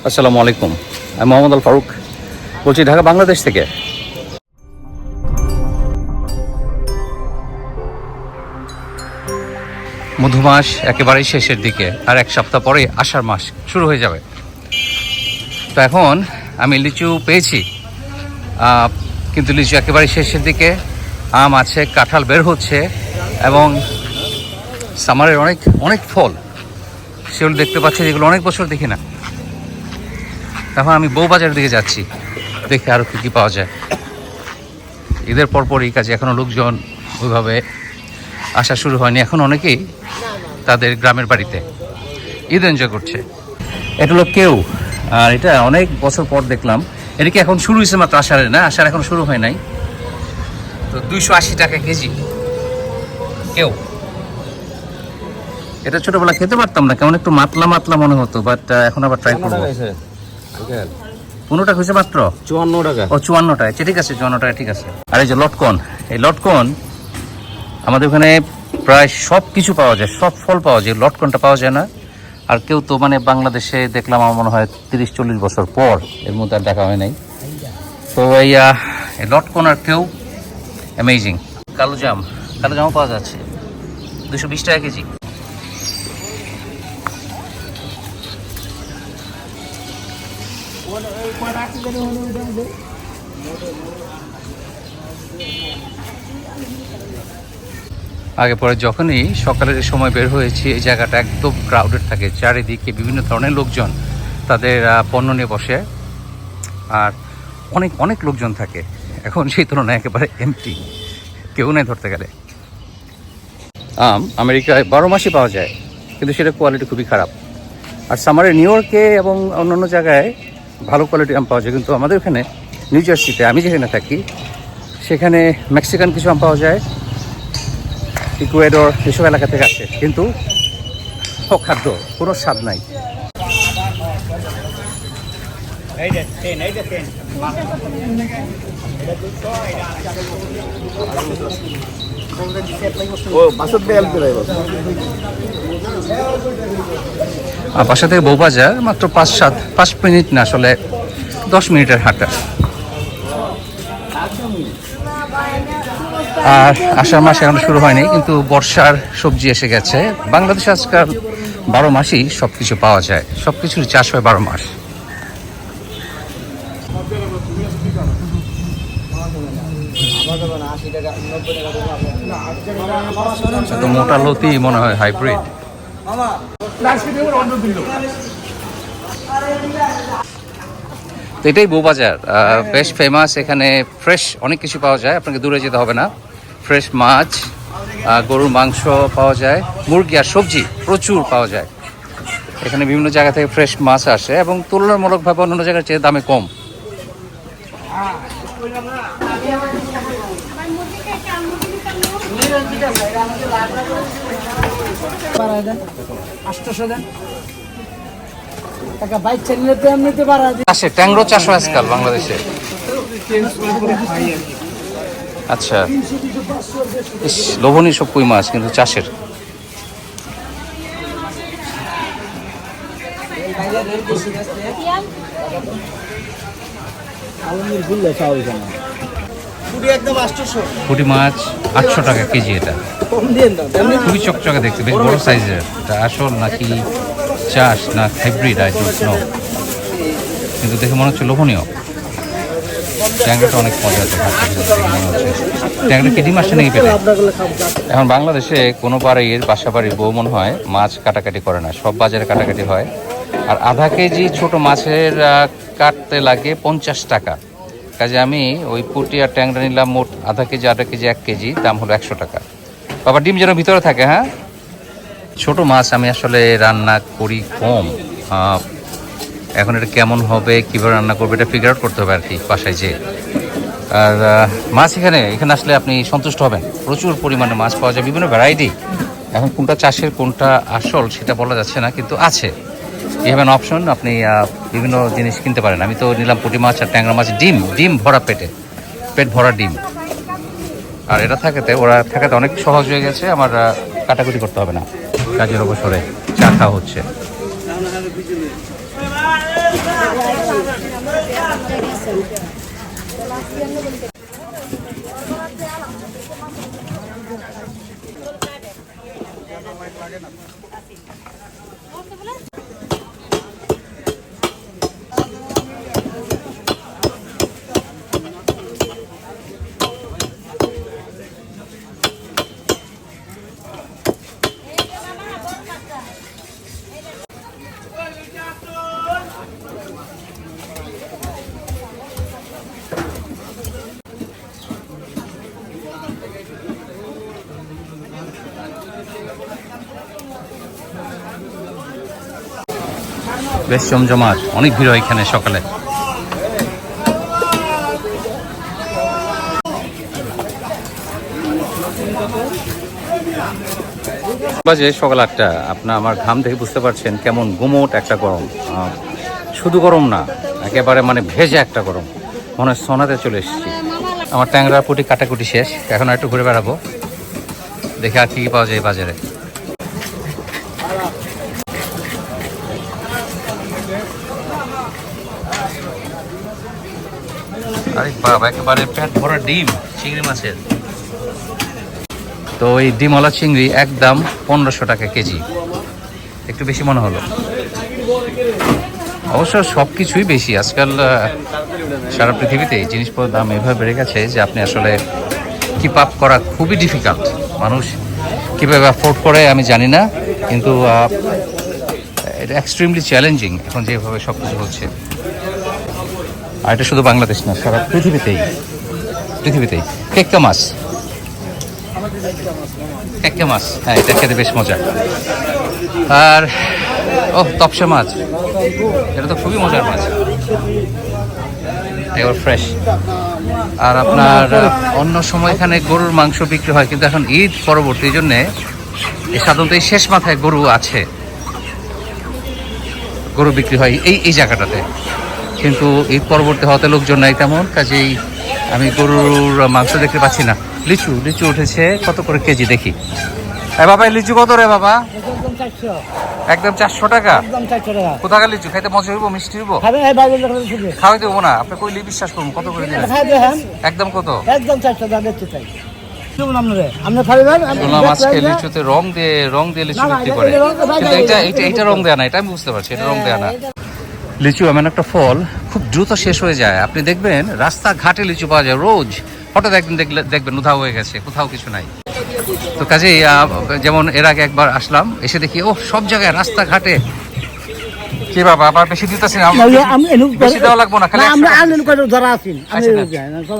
আসসালামু আলাইকুম, আমি মোহাম্মদ আল ফারুক বলছি, ঢাকা বাংলাদেশ থেকে। মধুমাস একেবারেই শেষের দিকে, আর এক সপ্তাহ পরে আষাঢ় মাস শুরু হয়ে যাবে। তো এখন আমি লিচু পেয়েছি, কিন্তু লিচু একেবারেই শেষের দিকে। আম আছে, কাঁঠাল বের হচ্ছে, এবং সামারের অনেক অনেক ফল সেগুলো দেখতে পাচ্ছি, যেগুলো অনেক বছর দেখি না। এখন আমি বউবাজারের দিকে যাচ্ছি, দেখে আরও কী কী পাওয়া যায়। ঈদের পরপরই কাজে এখনও লোকজন ওইভাবে আসা শুরু হয়নি। এখন অনেকেই তাদের গ্রামের বাড়িতে ঈদ এনজয় করছে। এটা হলো কেউ, আর এটা অনেক বছর পর দেখলাম। এটা কি এখন শুরু হয়েছে মাত্র, আষাঢ়ে না, আষাঢ় এখন শুরু হয় নাই। তো 280 টাকা কেজি কেউ। এটা ছোটবেলা খেতে পারতাম না, কেমন একটু মাতলা মাতলা মনে হতো, বাট এখন আবার ট্রাই করবো। 15 টাকা হয়েছে মাত্র, 54 টাকা। ও 54 টাকা, ঠিক আছে, 54 টাকা ঠিক আছে। আর এই যে লটকন, এই লটকন আমাদের ওখানে প্রায় সব কিছু পাওয়া যায়, সব ফল পাওয়া যায়, লটকনটা পাওয়া যায় না। আর কেউ তো মানে বাংলাদেশে দেখলাম আমার মনে হয় 30-40 বছর পর, এর মধ্যে আর দেখা হয় নাই। তো এই লটকন আর কেউ অ্যামেজিং। কালোজামও পাওয়া যাচ্ছে 220 টাকা কেজি। আগে পরে যখনই সকালের সময় বের হয়েছি, এই জায়গাটা একদম ক্রাউডেড থাকে, চারিদিকে বিভিন্ন ধরনের লোকজন তাদের পণ্য নিয়ে বসে, আর অনেক অনেক লোকজন থাকে। এখন সেই তুলনায় একেবারে এমটি, কেউ নেই ধরতে গেলে। আম আমেরিকায় 12 মাসই পাওয়া যায়, কিন্তু সেটা কোয়ালিটি খুবই খারাপ। আর সামারে নিউ ইয়র্কে এবং অন্যান্য জায়গায় ভালো কোয়ালিটি আম পাওয়া যায়, কিন্তু আমাদের এখানে নিউ জার্সিতে, আমি যেখানে থাকি, সেখানে মেক্সিকান কিছু আম পাওয়া যায়, ইকুয়েডর এসব এলাকা থেকে আসে, কিন্তু অখাদ্য, কোনো স্বাদ নাই। বাসা থেকে বউবাজার মাত্র 5 মিনিট না, আসলে 10 মিনিটের হাঁটা। আর আষাঢ় মাস এখন শুরু হয়নি, কিন্তু বর্ষার সবজি এসে গেছে। বাংলাদেশে আজকাল 12 মাসই সব কিছু পাওয়া যায়, সব কিছুর চাষ হয় 12 মাস। মোটা লতি মনে হয় হাইব্রিড। তো এটাই বউবাজার, বেশ ফেমাস। এখানে ফ্রেশ অনেক কিছু পাওয়া যায়, আপনাকে দূরে যেতে হবে না। ফ্রেশ মাছ, গরুর মাংস পাওয়া যায়, মুরগি আর সবজি প্রচুর পাওয়া যায়। এখানে বিভিন্ন জায়গা থেকে ফ্রেশ মাছ আসে, এবং তুলনামূলকভাবে অন্যান্য জায়গার চেয়ে দামে কম। ট্যাংরো চাষ হয় আজকাল বাংলাদেশে। আচ্ছা, লোভনীয় সব কই মাছ, কিন্তু চাষের। পুঁটি মাছ 800 টাকা কেজি। এটা খুবই চকচকে দেখতে, বেশ বড় সাইজের। এটা আসল নাকি চাষ না হাইব্রিড, আই ডোন্ট নো, কিন্তু দেখে মনে হচ্ছে লোভনীয়। ট্যাংরাটা অনেক মজা আছে, ট্যাংরা কেটে মাসে নাকি পেটে। এখন বাংলাদেশে কোনো বাড়ির বাসা বাড়ির বউ মনে হয় মাছ কাটাকাটি করে না, সব বাজারে কাটাকাটি হয়। আর আধা কেজি ছোট মাছের কাটতে লাগে 50 টাকা। কাজে আমি ওই পুঁটি আর ট্যাংরা নিলাম মোট আধা কেজি, 1 কেজি, দাম হলো 100 টাকা। বাবা ডিম যেন ভিতরে থাকে। হ্যাঁ, ছোট মাছ আমি আসলে রান্না করি কম। এখন এটা কেমন হবে, কীভাবে রান্না করবে, এটা ফিগার আউট করতে হবে আর কি বাসায় যেয়ে। আর মাছ এখানে আসলে আপনি সন্তুষ্ট হবেন, প্রচুর পরিমাণে মাছ পাওয়া যায়, বিভিন্ন ভ্যারাইটি। এখন কোনটা চাষের কোনটা আসল সেটা বলা যাচ্ছে না, কিন্তু আছে। ইউ হ্যাভ অ্যান অপশন, আপনি বিভিন্ন জিনিস কিনতে পারেন। আমি তো নিলাম পুঁটি মাছ আর ট্যাংরা মাছ, ডিম ভরা পেট ভরা ডিম। আর এটা থাকাতে অনেক সহজ হয়ে গেছে, আমার কাটাকুটি করতে হবে না, কাজের অবসরে চা খাওয়া হচ্ছে। বেশ জমজমাট, অনেক ভিড় হয় এখানে সকালে। বাজে সকাল 8টা। আপনার আমার ঘাম দেখে বুঝতে পারছেন কেমন গুমোট একটা গরম। শুধু গরম না, একেবারে মানে ভেজে একটা গরম, মনে হয় সোনাতে চলে এসেছি। আমার ট্যাংরা পুটি কাটাকুটি শেষ, এখন একটু ঘুরে বেড়াবো, দেখে আর কি পাওয়া যায় বাজারে। আরে বাবা, একেবারে পেট ভরা ডিম, চিংড়ি মাছের। তো এই ডিমওয়ালা চিংড়ি একদম 1500 টাকা কেজি, একটু বেশি মনে হলো। অবশ্য সব কিছুই বেশি আজকাল, সারা পৃথিবীতে জিনিসপত্রের দাম এভাবে বেড়ে গেছে যে আপনি আসলে কিপ আপ করা খুবই ডিফিকাল্ট। মানুষ কীভাবে অ্যাফোর্ড করে আমি জানি না, কিন্তু এটা এক্সট্রিমলি চ্যালেঞ্জিং এখন যেভাবে সব কিছু হচ্ছে। আর এটা শুধু বাংলাদেশ না, সারা পৃথিবীতেই। কেক্কা মাছ, হ্যাঁ, এটা খেতে বেশ মজা। আর তপসা মাছ, এটা তো খুবই মজার মাছ, এবার ফ্রেশ। আর আপনার অন্য সময় এখানে গরুর মাংস বিক্রি হয়, কিন্তু এখন ঈদ পরবর্তী জন্যে সাধারণত এই শেষ মাথায় গরু আছে, গরু বিক্রি হয় এই জায়গাটাতে। কিন্তু ঈদ পরবর্তী হওয়াতে লোকজন নাই তেমন, কাজেই আমি গরুর মাংস দেখতে পাচ্ছি না। লিচু উঠেছে কত করে কেজি দেখি। বাবা, লিচু কত রে বাবা? একদম 400 টাকা। কোথাকার লিচু? খাইতে মজা হইব, মিষ্টি হইব? খাওয়াই দেবো না, আপনি কইলে বিশ্বাস করুন। কত করে দিলেন? একদম কত? একদম 400 টাকা দিতে চাই। লিচুতে রং দিয়ে লিচু বিক্রি করে, কিন্তু এইটা রং দেয়া না, এটা আমি বুঝতে পারছি, এটা রং দেয়া না। লিচু এমন একটা ফল খুব দ্রুত শেষ হয়ে যায়। আপনি দেখবেন রাস্তাঘাটে লিচু পাওয়া যায় রোজ, হঠাৎ একদিন দেখবেন উধাও হয়ে গেছে, কোথাও কিছু নাই। তো কাজেই যেমন এর আগে একবার আসলাম, এসে দেখি সব জায়গায় রাস্তাঘাটে। কি বাবা, আবার বেশি দিতেছি না? বেশি দেওয়া লাগবো না, খালি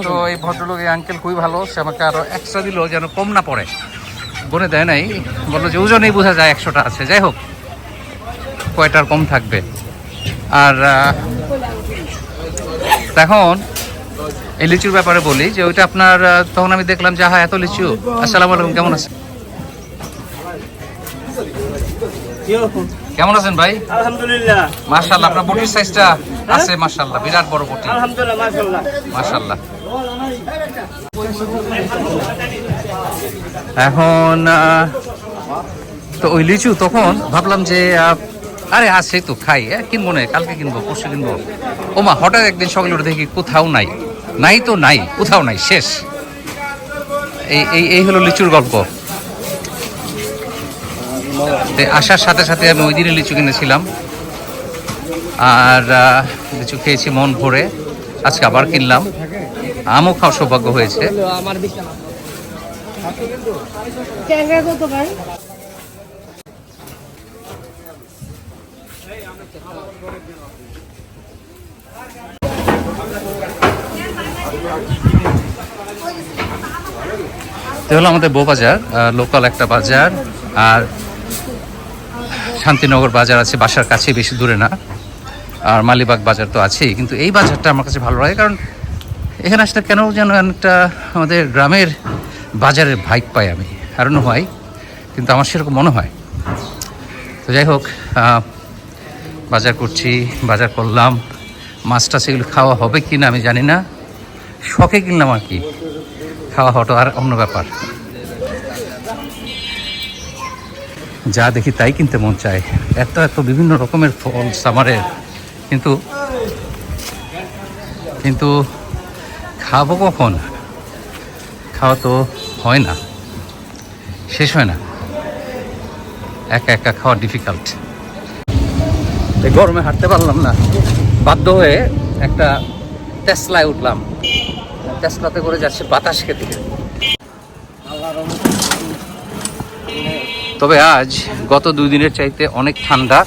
তো এই ভদ্রলোক আঙ্কেল খুবই ভালো, সে আমাকে আরো এক্সট্রা দিল যেন কম না পড়ে। গুনে দেয় নাই, বললো যে ওজনেই বোঝা যায় 100টা আছে। যাই হোক, কয়টার কম থাকবে। আর এখন এই লিচুর ব্যাপারে বলি যে ওইটা আপনার, তখন আমি দেখলাম যে হ্যাঁ, এত লিচু। আসসালামু আলাইকুম, কেমন আছেন? কেমন আছেন ভাই? আলহামদুলিল্লাহ। মাশাআল্লাহ, আপনার বটির সাইজটা আছে মাশাআল্লাহ, বিরাট বড় বটি। আলহামদুলিল্লাহ, মাশাআল্লাহ মাশাআল্লাহ। এখন তো ওই লিচু, তখন ভাবলাম যে আরে আছে তো, খাই, কিনবো না, কালকে কিনবো, পরশু কিনবো। ওমা, হঠাৎ একদিন সকালে উঠে দেখি কোথাও নাই, কোথাও নাই, শেষ। এই হলো লিচুর গল্প। আসার সাথে সাথে আমি ওই দিনে লিচু কিনেছিলাম, আর লিচু খেয়েছি মন ভরে। আজকে আবার কিনলাম, আমও খাওয়ার সৌভাগ্য হয়েছে। এটা হলো আমাদের বউবাজার, লোকাল একটা বাজার। আর শান্তিনগর বাজার আছে বাসার কাছে, বেশি দূরে না। আর মালিবাগ বাজার তো আছেই, কিন্তু এই বাজারটা আমার কাছে ভালো লাগে, কারণ এখানে আসলে কেন যেন একটা আমাদের গ্রামের বাজারের ভাইব পাই আমি। আর অন্য হয়, কিন্তু আমার সেরকম মনে হয়। তো যাই হোক, বাজার করলাম। মাছটা সেগুলো খাওয়া হবে কি না আমি জানি না, শখে কিনলাম আর কি। খাওয়া হতো আর অন্য ব্যাপার। যা দেখি তাই কিনতে মন চায়, এত বিভিন্ন রকমের ফল সামারের। কিন্তু কিন্তু খাবো কখন? খাওয়া তো হয় না, শেষ হয় না, একা একা খাওয়া ডিফিকাল্ট। গরমে হাঁটতে পারলাম না, বাধ্য হয়ে একটা টেসলায় উঠলাম। টেসলাতে করে যাচ্ছে বাতাস খেতে। তবে আজ গত 2 দিনের চাইতে অনেক ঠান্ডা,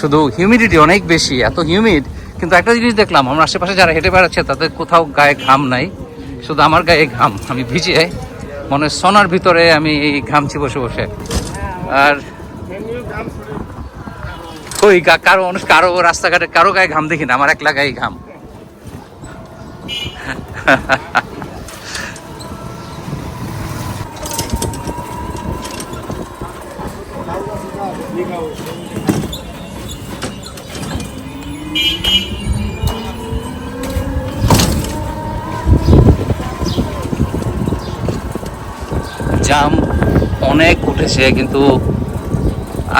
শুধু হিউমিডিটি অনেক বেশি, এত হিউমিড। কিন্তু একটা জিনিস দেখলাম, আমার আশেপাশে যারা হেঁটে বেড়াচ্ছে তাদের কোথাও গায়ে ঘাম নাই, শুধু আমার গায়ে ঘাম। আমি ভিজে মনে সোনার ভিতরে আমি ঘামছি বসে বসে। আর ওই কারো রাস্তাঘাটে কারো গায়ে ঘাম দেখি না, আমার একলা গায়ে ঘাম। জাম অনেক উঠেছে, কিন্তু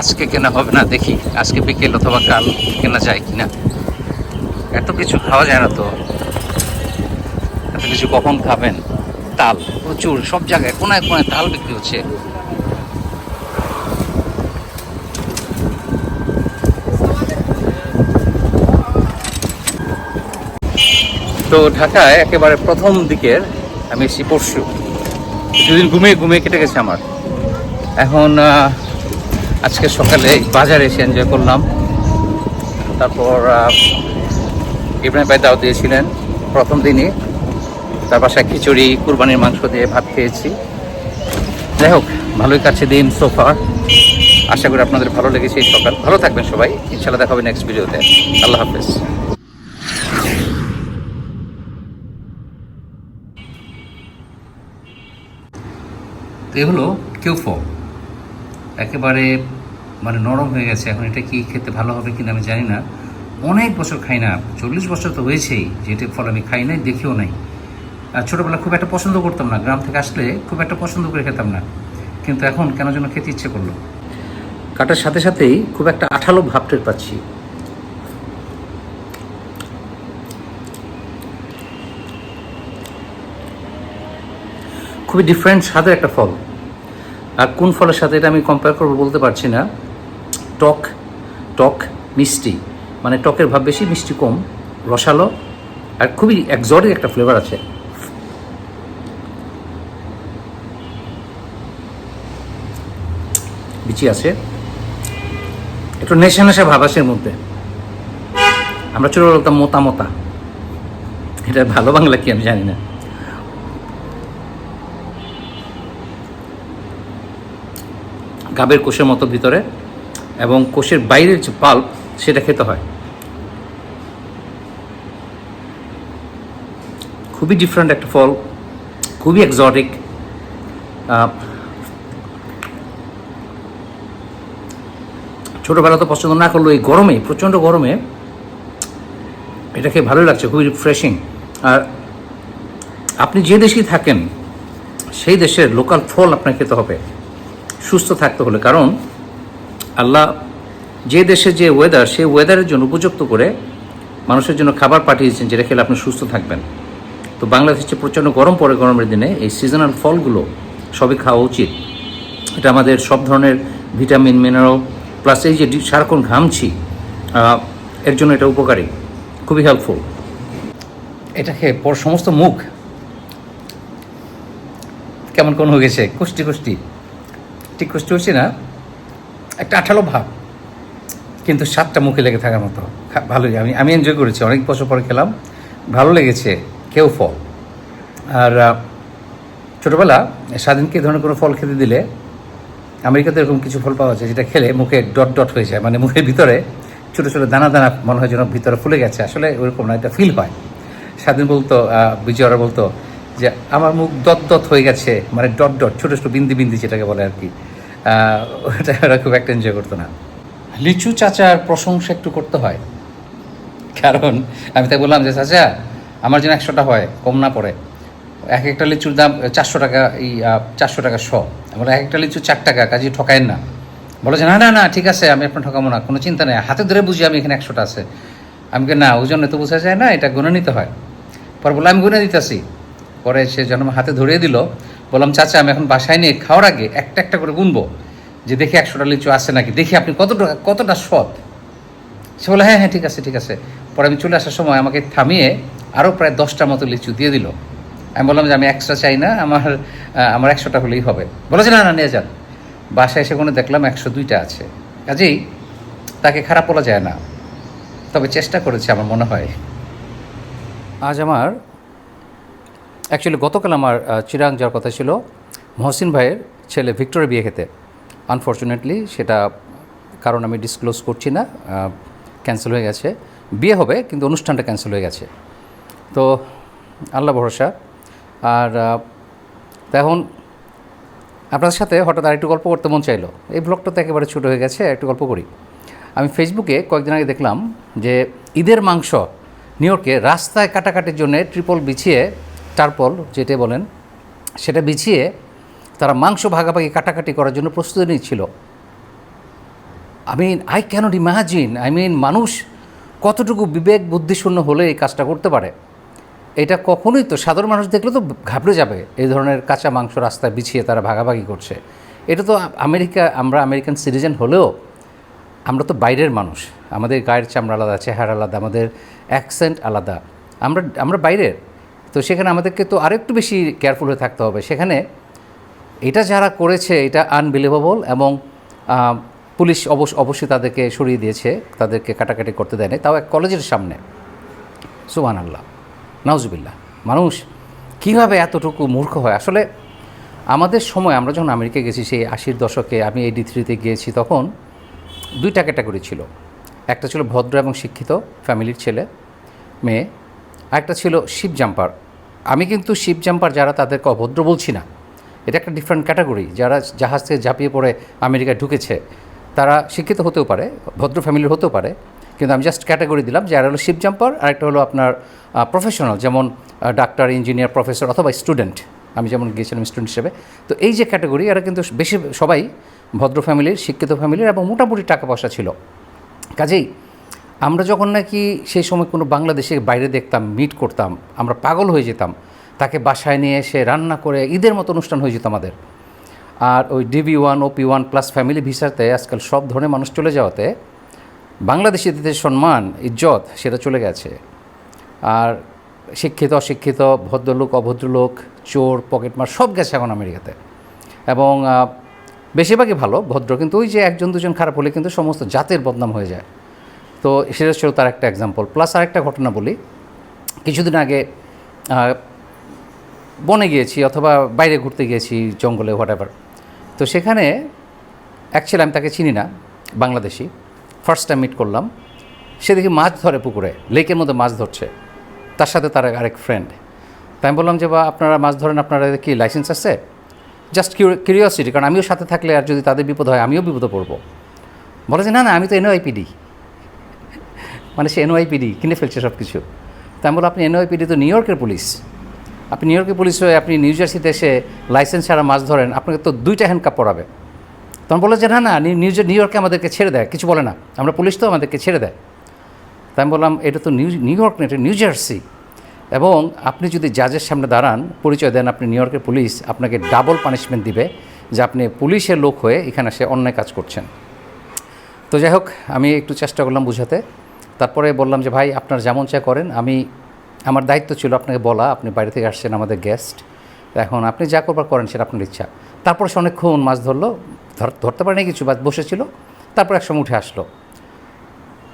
আজকে কেনা হবে না, দেখি আজকে বিকেল অথবা কাল কেনা যায় কিনা। এত কিছু খাওয়া যায় না তো, এত কিছু কখন খাবেন? তাল প্রচুর, সব জায়গায় কোনায় কোনায় তাল বিক্রি হচ্ছে। তো ঢাকায় একেবারে প্রথম দিকের আমি এসেছি পরশু। দুদিন ঘুমিয়ে ঘুমিয়ে কেটে গেছে আমার। এখন আজকে সকালে বাজারে এসে এনজয় করলাম। তারপর ইব্রাহিম ভাই দাওয়াত দিয়েছিলেন প্রথম দিনই, তার বাসায় খিচুড়ি, কুরবানির মাংস দিয়ে ভাত খেয়েছি। যাই হোক, ভালোই কাটছে দিন সোফার। আশা করি আপনাদের ভালো লেগেছে এই সকাল। ভালো থাকবেন সবাই, ইনশাল্লাহ দেখা হবে নেক্সট ভিডিওতে। আল্লাহ হাফেজ। তো এ হলো কেউ ফল, একেবারে মানে নরম হয়ে গেছে। এখন এটা কি খেতে ভালো হবে কিনা আমি জানি না। অনেক বছর খাই না, 40 বছর তো হয়েছেই যে এটা ফল আমি খাই নাই, দেখেও নাই। আর ছোটোবেলা খুব একটা পছন্দ করতাম না, গ্রাম থেকে আসলে খুব একটা পছন্দ করে খেতাম না, কিন্তু এখন কেন যেন খেতে ইচ্ছে করলো। কাটার সাথে সাথেই খুব একটা আঠালো ভাব টের পাচ্ছি। খুবই ডিফারেন্ট স্বাদের একটা ফল। আর কোন ফলের সাথে এটা আমি কম্পেয়ার করবো বলতে পারছি না। টক টক মিষ্টি, মানে টকের ভাব বেশি, মিষ্টি কম, রসালো, আর খুবই এক্সোটিক একটা ফ্লেভার আছে। বিচি আছে, একটু নেশা নেশা ভাব আছে এর মধ্যে। আমরা ছোটো বলতাম মোতা মোতা, এটা ভালো বাংলা কি আমি জানি না। গাবের কোষের মতো ভিতরে, এবং কোষের বাইরের যে পাল্প সেটা খেতে হয়। খুবই ডিফারেন্ট একটা ফল, খুবই এক্সোটিক। ছোটোবেলা তো পছন্দ না করলো, এই গরমে, প্রচণ্ড গরমে এটা খেয়ে ভালোই লাগছে, খুবই রিফ্রেশিং। আর আপনি যে দেশেই থাকেন সেই দেশের লোকাল ফল আপনাকে খেতে হবে সুস্থ থাকতে হলে। কারণ আল্লাহ যে দেশে যে ওয়েদার, সেই ওয়েদারের জন্য উপযুক্ত করে মানুষের জন্য খাবার পাঠিয়েছেন, যেটা খেলে আপনি সুস্থ থাকবেন। তো বাংলাদেশে প্রচণ্ড গরম পড়ে, গরমের দিনে এই সিজনাল ফলগুলো সবই খাওয়া উচিত। এটা আমাদের সব ধরনের ভিটামিন, মিনারেল, প্লাস এই যে সারাক্ষণ ঘামছি, এর জন্য এটা উপকারী, খুবই হেল্পফুল। এটা খেয়ে পর সমস্ত মুখ কেমন কোন হয়ে গেছে, কুষ্টি কুষ্টি, ঠিক কুষ্টি হচ্ছে না, একটা আঠালো ভাব, কিন্তু স্বাদটা মুখে লেগে থাকার মতো। ভালোই, আমি এনজয় করেছি, অনেক বছর পরে খেলাম, ভালো লেগেছে। কেউ ফল। আর ছোটোবেলা স্বাধীনকে এই ধরনের কোনো ফল খেতে দিলে, আমেরিকাতে এরকম কিছু ফল পাওয়া যায় যেটা খেলে মুখে ডট ডট হয়ে যায়, মানে মুখের ভিতরে ছোটো ছোটো দানা দানা মনে হয় যেন ভিতরে ফুলে গেছে। আসলে ওরকম না, এটা ফিল হয়। স্বাধীন বলতো, বিজয়রা বলতো যে আমার মুখ ডট ডট হয়ে গেছে, মানে ডট ডট, ছোটো ছোটো বিন্দি বিন্দি যেটাকে বলে আর কি। ওটা ওরা খুব একটা এনজয় করতো না। লিচু চাচার প্রশংসা একটু করতে হয়, কারণ আমি তাই বললাম যে চাচা আমার জন্য 100টা হয়, কম না পড়ে। এক একটা লিচুর দাম 400 টাকা, এই 400 টাকা শ। বলে এক একটা লিচু 4 টাকা, কাজে ঠকায়েন না। বলে যে না না না ঠিক আছে, আমি আপনার ঠকাবো না, কোনো চিন্তা নেই, হাতে ধরে বুঝি আমি এখানে 100টা আছে। আমি না ওজন তো বোঝা যায় না, এটা গুনে নিতে হয়। পরে বললাম আমি গুনে দিতেছি। পরে সে যেন হাতে ধরিয়ে দিল, বললাম চাচা আমি এখন বাসায় নিয়ে খাওয়ার আগে একটা একটা করে গুনবো, যে দেখি 100টা লিচু আছে নাকি, দেখি আপনি কতটা সৎ। সে বলে হ্যাঁ হ্যাঁ ঠিক আছে ঠিক আছে। পরে আমি চলে আসার সময় আমাকে থামিয়ে আরও প্রায় 10টার মতো লিচু দিয়ে দিল। আমি বললাম যে আমি এক্সট্রা চাই না, আমার 100টা হলেই হবে। বলে যে না না নিয়ে যান। বাসায় এসে কোনো দেখলাম 102টা আছে। কাজেই তাকে খারাপ বলা যায় না, তবে চেষ্টা করেছে আমার মনে হয়। আজ আমার অ্যাকচুয়ালি গতকাল আমার চিরাং যাওয়ার কথা ছিল মহসিন ভাইয়ের ছেলে ভিক্টরের বিয়ে খেতে। আনফর্চুনেটলি সেটা কারণ আমি ডিসক্লোজ করছি না, ক্যান্সেল হয়ে গেছে। বিয়ে হবে কিন্তু অনুষ্ঠানটা ক্যান্সেল হয়ে গেছে। তো আল্লাহ ভরসা। আর এখন আপনাদের সাথে হঠাৎ আরেকটু গল্প করতে মন চাইলো। এই ব্লগটা তো একেবারে ছোটো হয়ে গেছে, একটু গল্প করি। আমি ফেসবুকে কয়েকদিন আগে দেখলাম যে ঈদের মাংস নিউ ইয়র্কে রাস্তায় কাটাকাটির জন্য ট্রিপল বিছিয়ে, টারপল যেটা বলেন, সেটা বিছিয়ে তারা মাংস ভাগাভাগি কাটাকাটি করার জন্য প্রস্তুতি নিচ্ছিল। আই ক্যানট ইমাজিন, মানুষ কতটুকু বিবেক বুদ্ধিশূন্য হলে এই কাজটা করতে পারে। এটা কখনোই তো সাধারণ মানুষ দেখলে তো ঘাবড়ে যাবে, এই ধরনের কাঁচা মাংস রাস্তায় বিছিয়ে তারা ভাগাভাগি করছে। এটা তো আমরা আমেরিকান সিটিজেন হলেও আমরা তো বাইরের মানুষ, আমাদের গায়ের চামড়া আলাদা, চেহারা আলাদা, আমাদের অ্যাকসেন্ট আলাদা, আমরা বাইরের। তো সেখানে আমাদেরকে তো আরেকটু বেশি কেয়ারফুল হয়ে থাকতে হবে। সেখানে এটা যারা করেছে এটা আনবিলিভেবল, এবং পুলিশ অবশ্যই তাদেরকে সরিয়ে দিয়েছে, তাদেরকে কাটাকাটি করতে দেয়নি, তাও এক কলেজের সামনে। সুবহানাল্লাহ, নাউজুবিল্লাহ। মানুষ কীভাবে এতটুকু মূর্খ হয় আসলে। আমাদের সময় আমরা যখন আমেরিকা গেছি সেই 80-র দশকে, আমি 83-তে গিয়েছি, তখন 2টা ক্যাটাগরি ছিল। একটা ছিল ভদ্র এবং শিক্ষিত ফ্যামিলির ছেলে মেয়ে, আরেকটা ছিল শিপ জাম্পার। আমি কিন্তু শিপ জাম্পার যারা তাদেরকে অভদ্র বলছি না, এটা একটা ডিফারেন্ট ক্যাটাগরি। যারা জাহাজ থেকে ঝাঁপিয়ে পড়ে আমেরিকায় ঢুকেছে তারা শিক্ষিত হতেও পারে, ভদ্র ফ্যামিলির হতেও পারে, কিন্তু আমি জাস্ট ক্যাটাগরি দিলাম যে আর হলো শিপ জাম্পার, আর একটা হলো আপনার প্রফেশনাল, যেমন ডাক্তার, ইঞ্জিনিয়ার, প্রফেসর অথবা স্টুডেন্ট। আমি যেমন গিয়েছিলাম স্টুডেন্ট হিসেবে। তো এই যে ক্যাটাগরি, এরা কিন্তু বেশি সবাই ভদ্র ফ্যামিলির, শিক্ষিত ফ্যামিলির, এবং মোটামুটি টাকা পয়সা ছিল। কাজেই আমরা যখন নাকি সেই সময় কোনো বাংলাদেশের বাইরে দেখতাম, মিট করতাম, আমরা পাগল হয়ে যেতাম। তাকে বাসায় নিয়ে এসে রান্না করে ঈদের মতো অনুষ্ঠান হয়ে যেত আমাদের। আর ওই DV1, OP1 প্লাস ফ্যামিলি ভিসাতে আজকাল সব ধরনের মানুষ চলে যাওয়াতে বাংলাদেশিদের সম্মান, ইজ্জত সেটা চলে গেছে। আর শিক্ষিত অশিক্ষিত, ভদ্রলোক অভদ্রলোক, চোর পকেটমার সব গেছে এখন আমেরিকাতে। এবং বেশিরভাগই ভালো ভদ্র, কিন্তু ওই যে 1-2জন খারাপ হলে কিন্তু সমস্ত জাতের বদনাম হয়ে যায়। তো সেটা ছিল তার একটা এক্সাম্পল। প্লাস আরেকটা ঘটনা বলি। কিছুদিন আগে বনে গিয়েছি অথবা বাইরে ঘুরতে গিয়েছি, জঙ্গলে, হোয়াটএভার। তো সেখানে অ্যাকচুয়ালি আমি তাকে চিনি না, বাংলাদেশি, ফার্স্ট টাইম মিট করলাম। সে দেখি মাছ ধরে পুকুরে, লেকের মধ্যে মাছ ধরছে, তার সাথে তার আরেক ফ্রেন্ড। তাই আমি বললাম যে বা আপনারা মাছ ধরেন, আপনারা কি লাইসেন্স আছে? জাস্ট কিউরিওসিটি, কারণ আমিও সাথে থাকলে আর যদি তাদের বিপদ হয় আমিও বিপদে পড়বো। বলে যে না না আমি তো NYPD, মানে সে NYPD কিনে ফেলছে সব কিছু। তাই আমি বললাম আপনি NYPD তো নিউ ইয়র্কের পুলিশ, আপনি নিউ ইয়র্কের পুলিশ হয়ে আপনি নিউ জার্সিতে এসে লাইসেন্স ছাড়া মাছ ধরেন, আপনাকে তো 2টা হ্যান্ডকাপ পড়াবে। তখন বলে যে না না নিউ ইয়র্কে আমাদেরকে ছেড়ে দেয়, কিছু বলে না, আমরা পুলিশ তো আমাদেরকে ছেড়ে দেয়। তাই আমি বললাম এটা তো নিউ ইয়র্ক না, এটা নিউ জার্সি, এবং আপনি যদি জাজের সামনে দাঁড়ান, পরিচয় দেন আপনি নিউ ইয়র্কের পুলিশ, আপনাকে ডাবল পানিশমেন্ট দিবে যে আপনি পুলিশের লোক হয়ে এখানে এসে অন্যায় কাজ করছেন। তো যাই হোক, আমি একটু চেষ্টা করলাম বুঝাতে। তারপরে বললাম যে ভাই আপনার যেমন চাই করেন, আমার দায়িত্ব ছিল আপনাকে বলা, আপনি বাইরে থেকে আসছেন আমাদের গেস্ট, এখন আপনি যা করবার করেন সেটা আপনার ইচ্ছা। তারপরে সে অনেকক্ষণ মাছ ধরলো, ধরতে পারেনি কিছু, বাস বসেছিল। তারপর একসময় উঠে আসলো।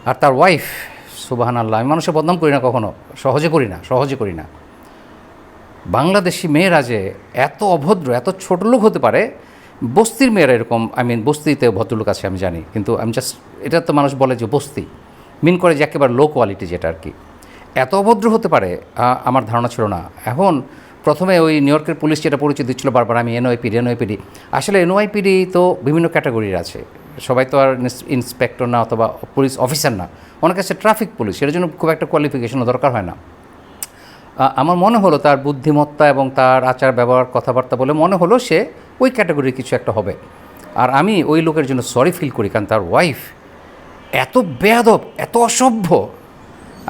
আর তার ওয়াইফ, সুবহানাল্লাহ, আমি মানুষের বদনাম করি না কখনো, সহজে করি না। বাংলাদেশি মেয়েরা যে এত অভদ্র, এত ছোট লোক হতে পারে, বস্তির মেয়েরা এরকম, বস্তিতে ভদ্রলোক আছে আমি জানি, কিন্তু আমি জাস্ট, এটা তো মানুষ বলে যে বস্তি মিন করে যে একেবারে লো কোয়ালিটি, যেটা আর কি, এত অভদ্র হতে পারে আমার ধারণা ছিল না। এখন প্রথমে ওই নিউ ইয়র্কের পুলিশ যেটা পরিচয় দিচ্ছিল বারবার, আমি NYPD। আসলে NYPD তো বিভিন্ন ক্যাটাগরির আছে, সবাই তো আর ইন্সপেক্টর না অথবা পুলিশ অফিসার না, অনেক আছে ট্রাফিক পুলিশ, সেটার জন্য খুব একটা কোয়ালিফিকেশনও দরকার হয় না। আমার মনে হলো তার বুদ্ধিমত্তা এবং তার আচার ব্যবহার, কথাবার্তা বলে মনে হলো সে ওই ক্যাটাগরির কিছু একটা হবে। আর আমি ওই লোকের জন্য সরি ফিল করি, কারণ তার ওয়াইফ এত বেয়াদব, এত অসভ্য,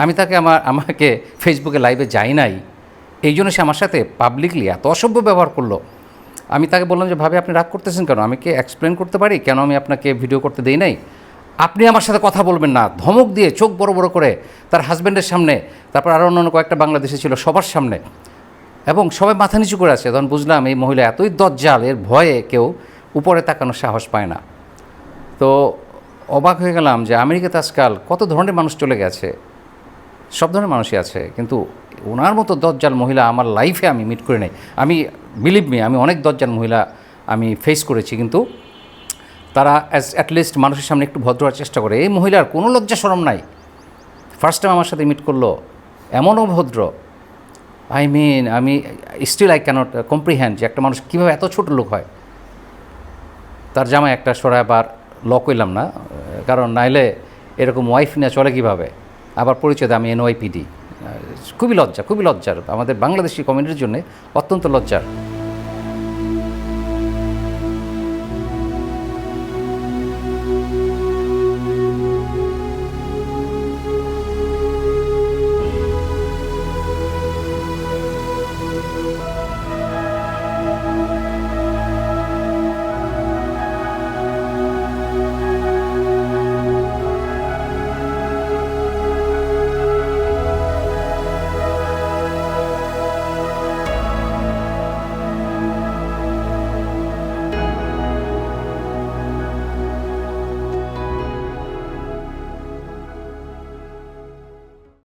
আমি তাকে আমাকে ফেসবুকে লাইভে যাই নাই, এই জন্য সে আমার সাথে পাবলিকলি এত অসভ্য ব্যবহার করলো। আমি তাকে বললাম যে ভাবে আপনি রাগ করতেছেন কেন, আমি কি এক্সপ্লেন করতে পারি কেন আমি আপনাকে ভিডিও করতে দেই নাই? আপনি আমার সাথে কথা বলবেন না, ধমক দিয়ে চোখ বড় বড় করে তার হাজব্যান্ডের সামনে, তারপর আরও অন্যান্য কয়েকটা বাংলাদেশি ছিল সবার সামনে, এবং সবাই মাথা নিচু করে আছে। তখন বুঝলাম এই মহিলা এতই দজ্জাল, এর ভয়ে কেউ উপরে তাকানোর সাহস পায় না। তো অবাক হয়ে গেলাম যে আমেরিকাতে আজকাল কত ধরনের মানুষ চলে গেছে, সব ধরনের মানুষই আছে, কিন্তু ওনার মতো দজ্জাল মহিলা আমার লাইফে আমি মিট করে নেই। আমি বিলিভ মি, আমি অনেক দজ্জাল মহিলা আমি ফেস করেছি, কিন্তু তারা অ্যাটলিস্ট মানুষের সামনে একটু ভদ্র হওয়ার চেষ্টা করে। এই মহিলার কোনো লজ্জা শরম নাই, ফার্স্ট টাইম আমার সাথে মিট করলো, এমনও ভদ্র। আমি স্টিল আই ক্যানট কম্প্রিহেন্ড যে একটা মানুষ কীভাবে এত ছোট লোক হয়। তার জামাই একটা সরায় আবার ল করলাম না, কারণ নাইলে এরকম ওয়াইফ নিয়ে চলে কীভাবে। আবার পরিচয় দেয় আমি NYPD। খুবই লজ্জার, আমাদের বাংলাদেশি কমিউনিটির জন্য অত্যন্ত লজ্জার।